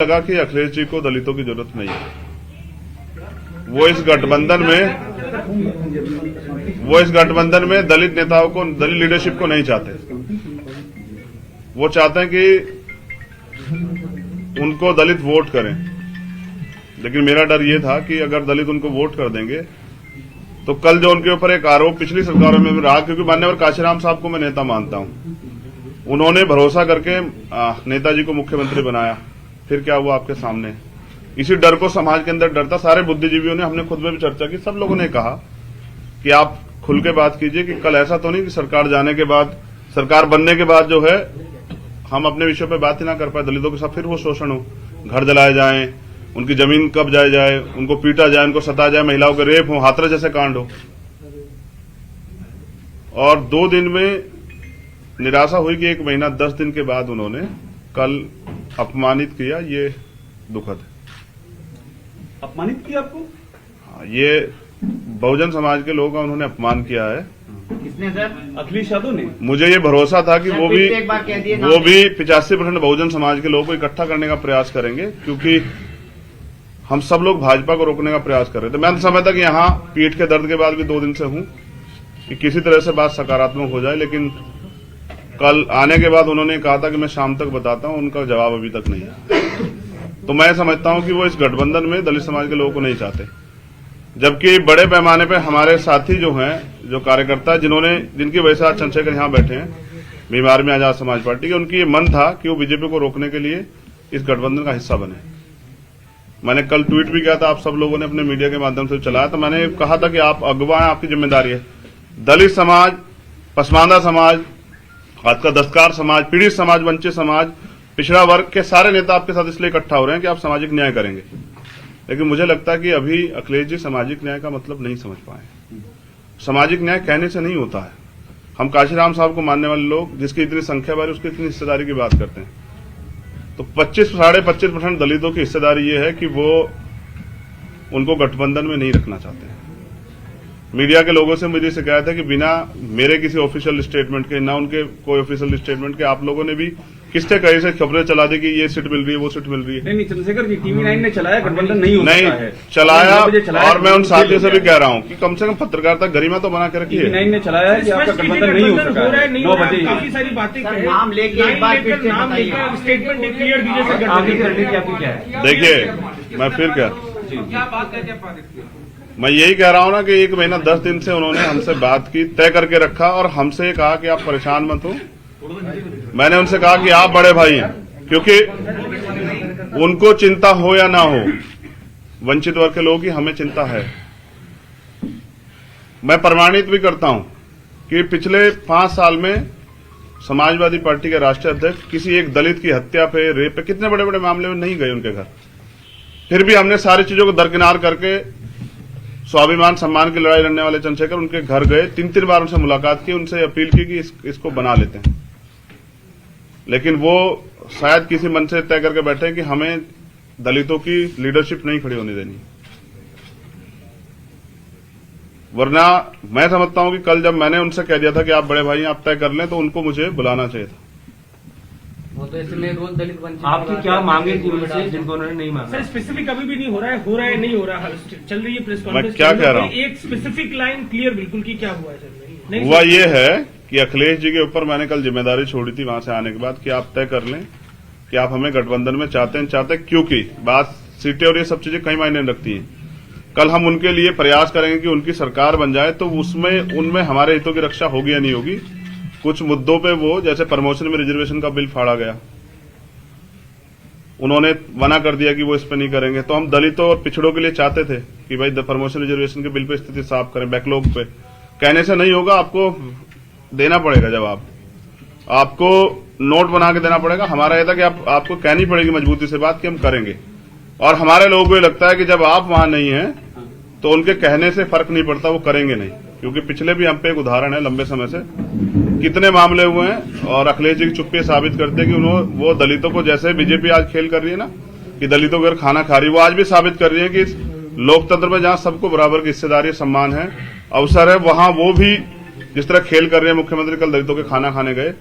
लगा कि अखिलेश जी को दलितों की जरूरत नहीं है। वो इस गठबंधन में दलित नेताओं को, दलित लीडरशिप को नहीं चाहते। वो चाहते हैं कि उनको दलित वोट करें, लेकिन मेरा डर ये था कि अगर दलित उनको वोट कर देंगे तो कल जो उनके ऊपर एक आरोप पिछली सरकारों में रहा, क्योंकि माननीय काशीराम साहब को मैं नेता मानता हूं, उन्होंने भरोसा करके नेताजी को मुख्यमंत्री बनाया, फिर क्या हुआ आपके सामने। इसी डर को समाज के अंदर डर था। सारे बुद्धिजीवियों ने, हमने खुद में भी चर्चा की, सब लोगों ने कहा कि आप खुल के बात कीजिए कि कल ऐसा तो नहीं कि सरकार जाने के बाद, सरकार बनने के बाद जो है हम अपने विषयों पे बात ही ना कर पाए, दलितों के साथ फिर वो शोषण हो, घर जलाए जाएं, उनकी जमीन कब्जाए जाए, उनको पीटा जाए, उनको सताया जाए, महिलाओं के रेप हो, हाथरस जैसे कांड हो। और 2 दिन में निराशा हुई कि 1 महीना 10 दिन के बाद उन्होंने कल अपमानित किया। ये दुखद है। अपमानित किया आपको? हाँ, ये बहुजन समाज के लोगों का उन्होंने अपमान किया है। किसने सर? अखिलेश यादव ने। मुझे ये भरोसा था कि वो भी 85% बहुजन समाज के लोगों को इकट्ठा करने का प्रयास करेंगे, क्योंकि हम सब लोग भाजपा को रोकने का प्रयास कर रहे थे। मैं तो समझता कि यहाँ पीठ के दर्द के बाद भी 2 दिन से हूं कि किसी तरह से बात सकारात्मक हो जाए, लेकिन कल आने के बाद उन्होंने कहा था कि मैं शाम तक बताता हूं, उनका जवाब अभी तक नहीं है। तो मैं समझता हूं कि वो इस गठबंधन में दलित समाज के लोगों को नहीं चाहते, जबकि बड़े पैमाने पे हमारे साथी जो हैं, जो कार्यकर्ता, जिनकी वजह से आज चंद्रशेखर यहाँ बैठे हैं, बीमार में आजाद समाज पार्टी के, उनकी ये मन था कि वो बीजेपी को रोकने के लिए इस गठबंधन का हिस्सा बने। मैंने कल ट्वीट भी किया था, आप सब लोगों ने अपने मीडिया के माध्यम से चलाया, तो मैंने कहा था कि आप अगुवा हैं, आपकी जिम्मेदारी है। दलित समाज, पसमानदा समाज, आपका दस्तकार समाज, पीड़ित समाज, वंचित समाज, पिछड़ा वर्ग के सारे नेता आपके साथ इसलिए इकट्ठा हो रहे हैं कि आप सामाजिक न्याय करेंगे। लेकिन मुझे लगता है कि अभी अखिलेश जी सामाजिक न्याय का मतलब नहीं समझ पाए। सामाजिक न्याय कहने से नहीं होता है। हम काशीराम साहब को मानने वाले लोग, जिसकी इतनी संख्या बारी, उसकी इतनी हिस्सेदारी की बात करते हैं, तो 25-25% दलितों की हिस्सेदारी ये है कि वो उनको गठबंधन में नहीं रखना चाहते हैं। मीडिया के लोगों से मुझे शिकायत है कि बिना मेरे किसी ऑफिशियल स्टेटमेंट के, ना उनके कोई ऑफिशियल स्टेटमेंट के, आप लोगों ने भी किससे कहीं से खबरें चला दी कि ये सीट मिल रही है, वो सीट मिल रही है। नहीं, चंद्रशेखर जी, TV9 ने चलाया, गठबंधन नहीं हो सकता है। चलाया। और मैं उन साथियों से भी कह रहा हूँ कि कम से कम पत्रकारिता गरिमा तो बना के रखिए। TV9 ने चलाया है कि आपका गठबंधन नहीं हो सका है। 9 बजे काफी सारी बातें नाम लेके एक बार फिर से बताइए, स्टेटमेंट क्लियर दीजिए। आगे करने की आपकी क्या है? देखिए, मैं फिर क्या बात है, मैं यही कह रहा हूं ना कि 1 महीना 10 दिन से उन्होंने हमसे बात की, तय करके रखा, और हमसे ये कहा कि आप परेशान मत हो। मैंने उनसे कहा कि आप बड़े भाई हैं, क्योंकि उनको चिंता हो या ना हो, वंचित वर्ग के लोगों की हमें चिंता है। मैं प्रमाणित भी करता हूं कि पिछले 5 साल में समाजवादी पार्टी के राष्ट्रीय अध्यक्ष किसी एक दलित की हत्या पे, रेप पे, कितने बड़े बड़े मामले में नहीं गए उनके घर। फिर भी हमने सारी चीजों को दरकिनार करके स्वाभिमान सम्मान की लड़ाई लड़ने वाले चंद्रशेखर उनके घर गए, 3-3 बार उनसे मुलाकात की, उनसे अपील की कि इसको बना लेते हैं। लेकिन वो शायद किसी मन से तय करके बैठे कि हमें दलितों की लीडरशिप नहीं खड़ी होने देनी। वरना मैं समझता हूं कि कल जब मैंने उनसे कह दिया था कि आप बड़े भाई आप तय कर लें, तो उनको मुझे बुलाना चाहिए था। वो तो इसमें रोज दलित वंचित। आपकी क्या मांगे थी उनसे जिनको उन्होंने नहीं मांगा? सर, स्पेसिफिक अभी भी नहीं हो रहा है, नहीं हो रहा, चल रही है प्रेस कॉन्फ्रेंस। मैं क्या कह रहा हूं, एक स्पेसिफिक लाइन क्लियर बिल्कुल की क्या हुआ है? हुआ ये है कि अखिलेश जी के ऊपर मैंने कल जिम्मेदारी छोड़ी थी वहां से आने के बाद कि आप तय कर लें कि आप हमें गठबंधन में चाहते हैं, क्योंकि बात सीटें और ये सब चीजें कई मायने रखती हैं। कल हम उनके लिए प्रयास करेंगे कि उनकी सरकार बन जाए, तो उनमें हमारे हितों की रक्षा होगी या नहीं होगी। कुछ मुद्दों पे वो, जैसे प्रमोशन में रिजर्वेशन का बिल फाड़ा गया, उन्होंने मना कर दिया कि वो इस पे नहीं करेंगे। तो हम दलितों और पिछड़ों के लिए चाहते थे कि भाई प्रमोशन रिजर्वेशन के बिल पे स्थिति साफ करें, बैकलॉग पे। कहने से नहीं होगा, आपको देना पड़ेगा जवाब, आपको नोट बना के देना पड़ेगा। हमारा यह था कि आपको कहनी पड़ेगी मजबूती से बात कि हम करेंगे। और हमारे लोगों को ये लगता है कि जब आप वहां नहीं हैं तो उनके कहने से फर्क नहीं पड़ता, वो करेंगे नहीं। क्योंकि पिछले भी हम पे एक उदाहरण है, लंबे समय से कितने मामले हुए हैं, और अखिलेश जी की चुप्पी साबित करते हैं कि वो दलितों को, जैसे बीजेपी आज खेल कर रही है ना कि दलितों को अगर खाना खा रही है, वो आज भी साबित कर रही है कि लोकतंत्र में जहां सबको बराबर की हिस्सेदारी, सम्मान है, अवसर है, वहां वो भी जिस तरह खेल कर रहे हैं। मुख्यमंत्री कल दलितों के खाना खाने गए,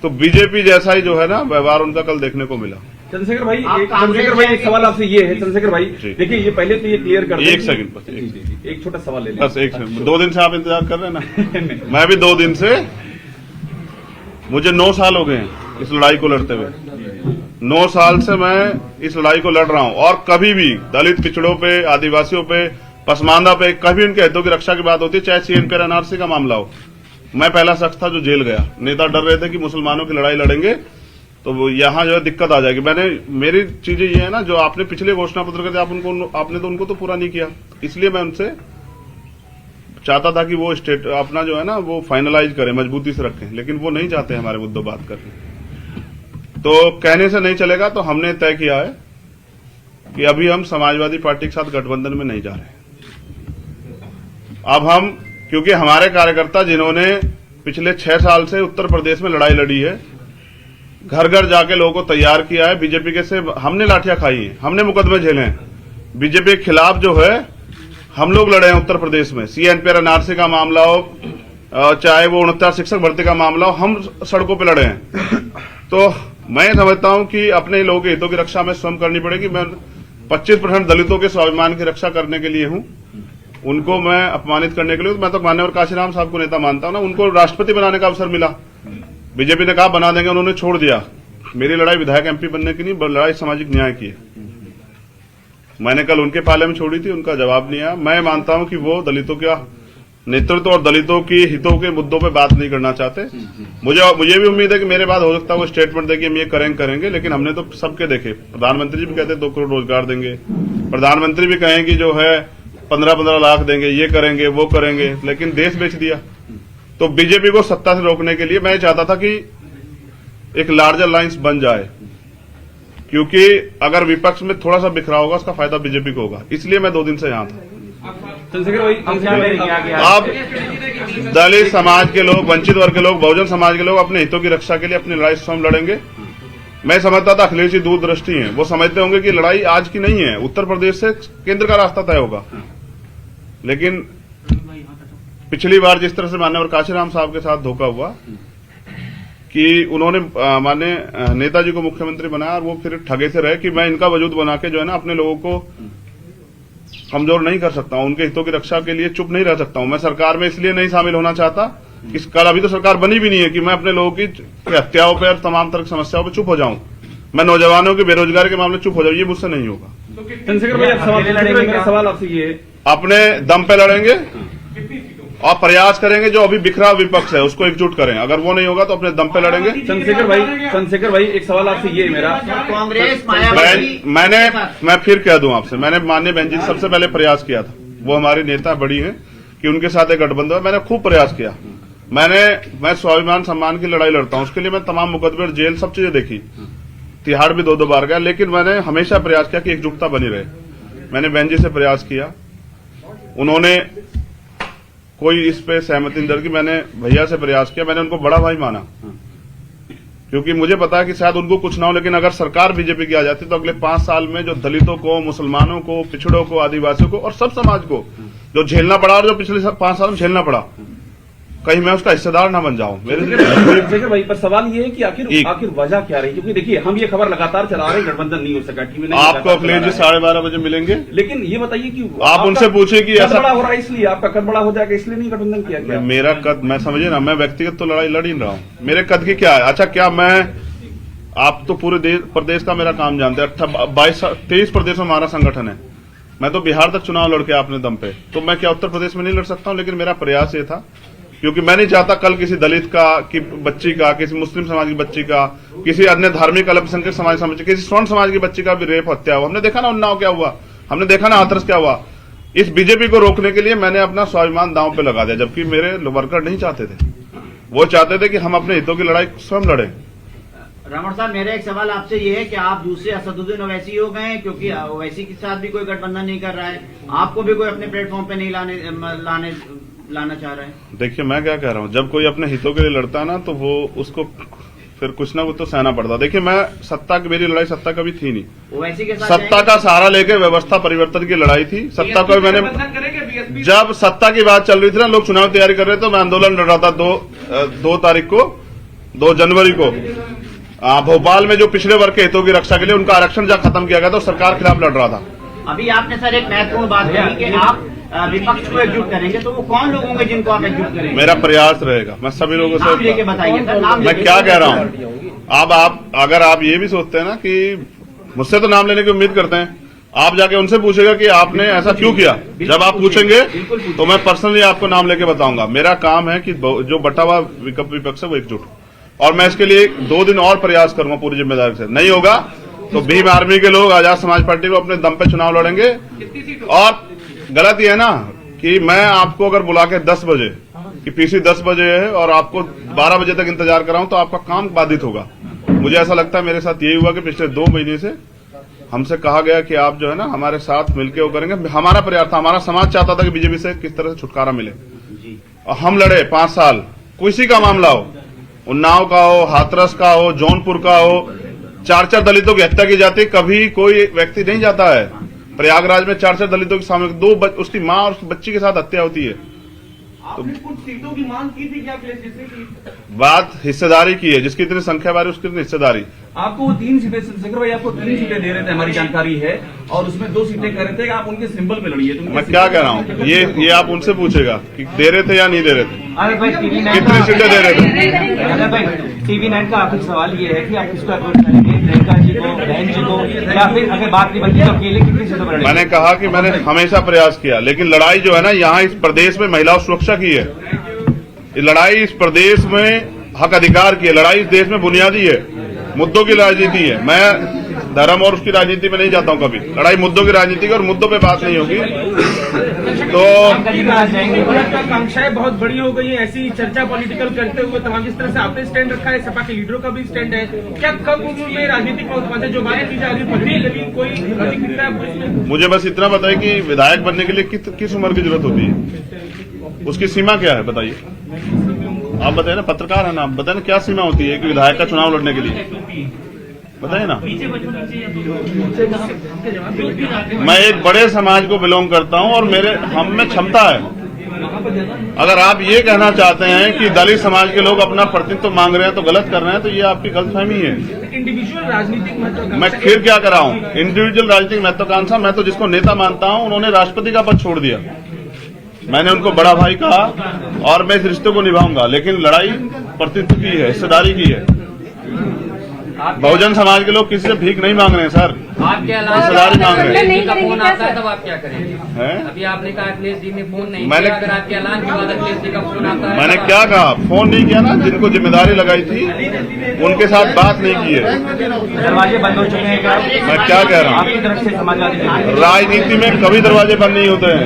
तो बीजेपी जैसा ही जो है ना व्यवहार उनका कल देखने को मिला। चंद्रशेखर भाई आप चंद्रशेखर भाई एक सवाल आपसे ये है, चंद्रशेखर भाई जी। देखिए ये पहले तो ये क्लियर कर दें एक कि- सेकंड बस, जी, जी, जी, एक छोटा सवाल ले लें। बस एक सेकंड। 2 दिन से आप इंतजार कर रहे हैं ना। मैं भी 2 दिन से, मुझे 9 साल हो गए हैं इस लड़ाई को लड़ते हुए। 9 साल से मैं इस लड़ाई को लड़ रहा हूं और कभी भी दलित पिछड़ों पे, आदिवासियों पे, पसमानदा पे कभी उनके हितों की रक्षा की बात होती है, चाहे सीएनपी और एनआरसी का मामला हो। मैं पहला शख्स था जो जेल गया। नेता डर रहे थे कि मुसलमानों की लड़ाई लड़ेंगे तो वो यहाँ जो है दिक्कत आ जाएगी। मेरी चीजें ये है ना, जो आपने पिछले घोषणा पत्र के थे आपने तो उनको तो पूरा नहीं किया, इसलिए मैं उनसे चाहता था कि वो स्टेट अपना जो है ना वो फाइनलाइज करें, मजबूती से रखें, लेकिन वो नहीं चाहते हमारे मुद्दों बात करने। तो कहने से नहीं चलेगा, तो हमने तय किया है कि अभी हम समाजवादी पार्टी के साथ गठबंधन में नहीं जा रहे। अब हम, क्योंकि हमारे कार्यकर्ता जिन्होंने पिछले 6 साल से उत्तर प्रदेश में लड़ाई लड़ी है, घर घर जाके लोगों को तैयार किया है, बीजेपी के से हमने लाठियां खाई हैं, हमने मुकदमे झेले हैं, बीजेपी के खिलाफ जो है हम लोग लड़े हैं उत्तर प्रदेश में। सीएनपी और एनआरसी का मामला हो, चाहे वो 69 शिक्षक भर्ती का मामला हो, हम सड़कों पर लड़े हैं। तो मैं समझता हूं कि अपने लोगों के हितों की रक्षा में स्वयं करनी पड़ेगी। मैं 25% दलितों के स्वाभिमान की रक्षा करने के लिए हूं, उनको मैं अपमानित करने के लिए। मैं तो मान्यवर काशीराम साहब को नेता मानता हूं ना, उनको राष्ट्रपति बनाने का अवसर मिला, बीजेपी ने कहा बना देंगे, उन्होंने छोड़ दिया। मेरी लड़ाई विधायक एमपी बनने की नहीं, लड़ाई सामाजिक न्याय की है। मैंने कल उनके पाले में छोड़ी थी, उनका जवाब नहीं आया। मैं मानता हूं कि वो दलितों का नेतृत्व और दलितों की हितों के मुद्दों पे बात नहीं करना चाहते। मुझे भी उम्मीद है कि मेरे बाद हो सकता है वो स्टेटमेंट देंगे हम ये करेंगे, लेकिन हमने तो सबके देखे। प्रधानमंत्री जी भी कहते 2 करोड़ रोजगार देंगे, प्रधानमंत्री भी कहें कि जो है 15-15 लाख देंगे, ये करेंगे वो करेंगे, लेकिन देश बेच दिया। तो बीजेपी को सत्ता से रोकने के लिए मैं चाहता था कि एक लार्जर लाइंस बन जाए, क्योंकि अगर विपक्ष में थोड़ा सा बिखराव होगा उसका फायदा बीजेपी को होगा। इसलिए मैं 2 दिन से यहां था। चंद्रशेखर भाई अब दलित समाज के लोग, वंचित वर्ग के लोग, बहुजन समाज के लोग अपने हितों की रक्षा के लिए अपनी लड़ाई स्वयं लड़ेंगे। मैं समझता था अखिलेश जी दूरदृष्टि हैं, वो समझते होंगे कि लड़ाई आज की नहीं है, उत्तर प्रदेश से केंद्र का रास्ता तय होगा। लेकिन पिछली बार जिस तरह से मान्यवर काशीराम साहब के साथ धोखा हुआ कि उन्होंने माने नेताजी को मुख्यमंत्री बनाया और वो फिर ठगे से रहे कि मैं इनका वजूद बना के जो है ना अपने लोगों को कमजोर नहीं कर सकता हूं, उनके हितों की रक्षा के लिए चुप नहीं रह सकता हूं। मैं सरकार में इसलिए नहीं शामिल होना चाहता कि कल अभी तो सरकार बनी भी नहीं है कि मैं अपने लोगों की हत्याओं पर और तमाम तरह की समस्याओं पर चुप हो जाऊं, मैं नौजवानों की बेरोजगारी के मामले चुप हो जाऊं, ये मुझसे नहीं होगा। चंद्रशेखर भाई मेरा सवाल आपसे ये है, अपने दम पे लड़ेंगे और प्रयास करेंगे जो अभी बिखरा विपक्ष है उसको एकजुट करें। अगर वो नहीं होगा तो अपने दम पे लड़ेंगे। चंद्रशेखर भाई एक सवाल आपसे ये है मेरा, कांग्रेस मायावती मैं फिर कह दूं आपसे, मैंने माननीय बहन जी से सबसे पहले प्रयास किया था, वो हमारी नेता बड़ी हैं, कि उनके साथ एक गठबंधन है। मैंने खूब प्रयास किया। मैं स्वाभिमान सम्मान की लड़ाई लड़ता हूं, उसके लिए मैं तमाम मुकदमे और जेल सब चीजें देखी, तिहाड़ भी 2 बार गया, लेकिन मैंने हमेशा प्रयास किया कि एकजुटता बनी रहे। मैंने बहन जी से प्रयास किया, उन्होंने कोई इस पे सहमति नहीं दर्ज की। मैंने भैया से प्रयास किया, मैंने उनको बड़ा भाई माना, क्योंकि मुझे पता है कि शायद उनको कुछ ना हो, लेकिन अगर सरकार बीजेपी की आ जाती तो अगले 5 साल में जो दलितों को, मुसलमानों को, पिछड़ों को, आदिवासियों को और सब समाज को जो झेलना पड़ा और जो पिछले 5 साल में झेलना पड़ा, कहीं मैं उसका हिस्सेदार ना बन जाऊं। चंद्रशेखर भाई पर सवाल ये है कि आखिर वजह क्या रही? क्योंकि देखिए हम ये खबर लगातार चला रहे हैं गठबंधन नहीं हो सका, टीवी नहीं, आपको अखिलेश जी 12:30 बजे मिलेंगे, लेकिन ये बताइए कि आप उनसे पूछिए कि ऐसा बड़ा हो रहा है, इसलिए आपका कद बड़ा हो जाएगा, इसलिए नहीं गठबंधन किया गया। मेरा कद, मैं समझिए ना, मैं व्यक्तिगत तो लड़ाई लड़ ही रहा हूं, मेरे कद की क्या है? अच्छा, क्या मैं, आप तो पूरे प्रदेश का मेरा काम जानते हैं, 23 प्रदेशों में हमारा संगठन है, मैं तो बिहार तक चुनाव लड़के अपने दम पे, तो मैं क्या उत्तर प्रदेश में नहीं लड़ सकता हूं? लेकिन मेरा प्रयास ये था, क्योंकि मैं नहीं चाहता कल किसी दलित का, की बच्ची का, किसी मुस्लिम समाज की बच्ची का, किसी अन्य धार्मिक अल्पसंख्यक समाज, किसी स्वर्ण समाज की बच्ची का भी रेप, हत्या हुआ। हमने देखा ना उन्नाव क्या हुआ, हमने देखा ना हाथरस क्या हुआ। इस बीजेपी को रोकने के लिए मैंने अपना स्वाभिमान दांव पे लगा दिया, जबकि मेरे वर्कर नहीं चाहते थे, वो चाहते थे कि हम अपने हितों की लड़ाई स्वयं लड़े। रमण साहब, मेरा एक सवाल आपसे ये है कि आप दूसरे असदुद्दीन ओवैसी हो गए, क्योंकि ओवैसी के साथ भी कोई गठबंधन नहीं कर रहा है, आपको भी कोई अपने प्लेटफॉर्म पे नहीं लाना चाह रहे हैं। देखिए मैं क्या कह रहा हूँ, जब कोई अपने हितों के लिए लड़ता है ना, तो वो उसको फिर कुछ ना कुछ तो सहना पड़ता। देखिए मैं सत्ता की, मेरी लड़ाई सत्ता कभी थी नहीं, ओवैसी के साथ सत्ता का सहारा लेके व्यवस्था परिवर्तन की लड़ाई थी। सत्ता को मैंने, जब सत्ता की बात चल रही थी ना, लोग चुनाव तैयारी कर रहे थे, तो मैं आंदोलन लड़ रहा था 2 तारीख को, 2 जनवरी को, भोपाल में जो पिछड़े वर्ग के हितों की रक्षा के लिए उनका आरक्षण जब खत्म किया गया तो सरकार खिलाफ लड़ रहा था। अभी आपने सर एक महत्वपूर्ण बात कही कि आप विपक्ष को एकजुट करेंगे, तो वो कौन लोग होंगे जिनको आप एकजुट करेंगे? मेरा प्रयास रहेगा, मैं सभी लोगों से नाम लेके बताइए सर, नाम मैं क्या कह रहा हूँ। अब आप अगर आप ये भी सोचते हैं ना कि मुझसे तो नाम लेने की उम्मीद करते हैं, आप जाके उनसे पूछेगा कि आपने ऐसा क्यों किया। जब आप पूछेंगे तो मैं पर्सनली आपको नाम लेके बताऊंगा। मेरा काम है कि जो बटा हुआ विपक्ष है वो एकजुट, और मैं इसके लिए 2 दिन और प्रयास करूंगा पूरी जिम्मेदारी से। नहीं होगा तो भीम आर्मी के लोग आजाद समाज पार्टी को अपने दम पे चुनाव लड़ेंगे। और गलत ये है ना कि मैं आपको अगर बुला के 10 बजे कि पीसी 10 बजे है और आपको 12 बजे तक इंतजार कराऊं तो आपका काम बाधित होगा। मुझे ऐसा लगता है मेरे साथ यही हुआ कि पिछले 2 महीने से हमसे कहा गया कि आप जो है ना हमारे साथ मिलकर वो करेंगे। हमारा प्रयास था, हमारा समाज चाहता था कि बीजेपी से किस तरह से छुटकारा मिले, और हम लड़े 5 साल। किसी का मामला हो, उन्नाव का हो, हाथरस का हो, जौनपुर का हो, 4 दलितों की हत्या की जाती, कभी कोई व्यक्ति नहीं जाता है। प्रयागराज में 4 दलितों के सामने उसकी मां और उसकी बच्ची के साथ हत्या होती है। आपने कुछ सीटों की मांग की थी क्या अखिलेश जी से? बात हिस्सेदारी की है, जिसकी इतनी संख्या बारी उसकी इतनी हिस्सेदारी। आपको वो 3 सीटें, शंकर भाई आपको 3 सीटें दे रहे थे, हमारी जानकारी है, और उसमें 2 सीटें कह रहे थे कि आप उनके सिंबल में लड़िए। मैं क्या कह रहा हूँ, ये आप उनसे पूछेगा कि दे रहे थे या नहीं दे रहे थे, अरे भाई कितनी सीटें दे रहे थे। अरे भाई TV9 का आखिरी सवाल ये है कि आप किसको अप्रोच करेंगे, प्रियंका जी को, बहन जी को, या फिर अगर बात नहीं बनती तो अकेले कितनी सीटों पर लड़ेंगे? मैंने कहा कि मैंने हमेशा प्रयास किया, लेकिन लड़ाई जो है ना यहाँ इस प्रदेश में महिलाओं सुरक्षा की है। ये लड़ाई इस प्रदेश में हक अधिकार की है, लड़ाई इस देश में बुनियादी है, मुद्दों की राजनीति है। मैं धर्म और उसकी राजनीति में नहीं जाता हूं कभी। लड़ाई मुद्दों की राजनीति की, और मुद्दों पे बात नहीं होगी तो आकांक्षाएं बहुत बड़ी हो गई है, ऐसी चर्चा पॉलिटिकल करते हुए तमाम। जिस तरह से आपने स्टैंड रखा है, सपा के लीडरों का भी स्टैंड है, क्या कब में राजनीतिक उत्पाद जो बातें की जा रही है कोई लॉजिक दिखता है आपको इसमें? मुझे बस इतना बताइए कि विधायक बनने के लिए किस उम्र की जरूरत होती है, उसकी सीमा क्या है बताइए। आप बताइए ना, पत्रकार है ना, आप बताइए ना क्या सीमा होती है कि विधायक का चुनाव लड़ने के लिए, बताइए ना। मैं एक बड़े समाज को बिलोंग करता हूं और हम में क्षमता है। अगर आप ये कहना चाहते हैं कि दलित समाज के लोग अपना प्रतिनिधित्व मांग रहे हैं तो गलत कर रहे हैं, तो ये आपकी गलतफहमी है। इंडिविजुअल राजनीतिक महत्व, मैं फिर क्या कर रहा हूं, इंडिविजुअल राजनीतिक महत्वाकांक्षा। मैं तो जिसको नेता मानता हूं उन्होंने राष्ट्रपति का पद छोड़ दिया, मैंने उनको बड़ा भाई कहा, और मैं इस रिश्ते को निभाऊंगा। लेकिन लड़ाई प्रतिनिधित्व की है, हिस्सेदारी की है। बहुजन समाज के लोग किसी से भीख नहीं मांग रहे हैं सर, हिस्सेदारी मांग रहे हैं। जी का फोन आता है तब आप क्या करेंगे? हैं? अभी आपने कहा अखिलेश जी ने फोन नहीं मैंने- किया, अगर आपके ऐलान के बाद अखिलेश जी का फोन आता है, मैंने क्या कहा, फोन नहीं किया ना, जिनको जिम्मेदारी लगाई थी उनके साथ बात नहीं की है। दरवाजे बंद हो चुके हैं क्या? मैं क्या कह रहा हूँ, आपकी तरफ से समाजवादी पार्टी राजनीति में कभी दरवाजे बंद नहीं होते हैं।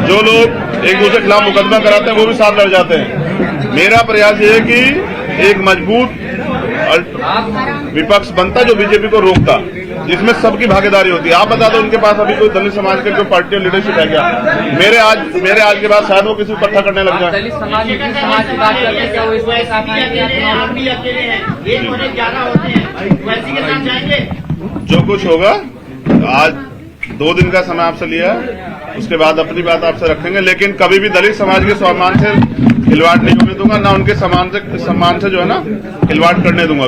जो लोग एक दूसरे के खिलाफ मुकदमा कराते हैं वो भी साथ लड़ जाते हैं। मेरा प्रयास ये है कि एक मजबूत विपक्ष बनता जो बीजेपी को रोकता, जिसमें सबकी भागीदारी होती है। आप बता दो उनके पास अभी कोई दलित समाज के कोई पार्टी लीडरशिप है क्या? मेरे आज के बाद शायद वो किसी को इकट्ठा करने लग जाए। दलित समाज की बात करते हैं, क्या वो इसमें साथ आएंगे? आप भी अकेले हैं, 1 बड़े 11 होते हैं, वैसी के साथ जाएंगे। जो कुछ होगा, आज 2 दिन का समय आपसे लिया है, उसके बाद अपनी बात आपसे रखेंगे। लेकिन कभी भी दलित समाज के सम्मान से खिलवाड़ नहीं होने दूंगा, ना उनके सम्मान से जो है ना खिलवाड़ करने दूंगा।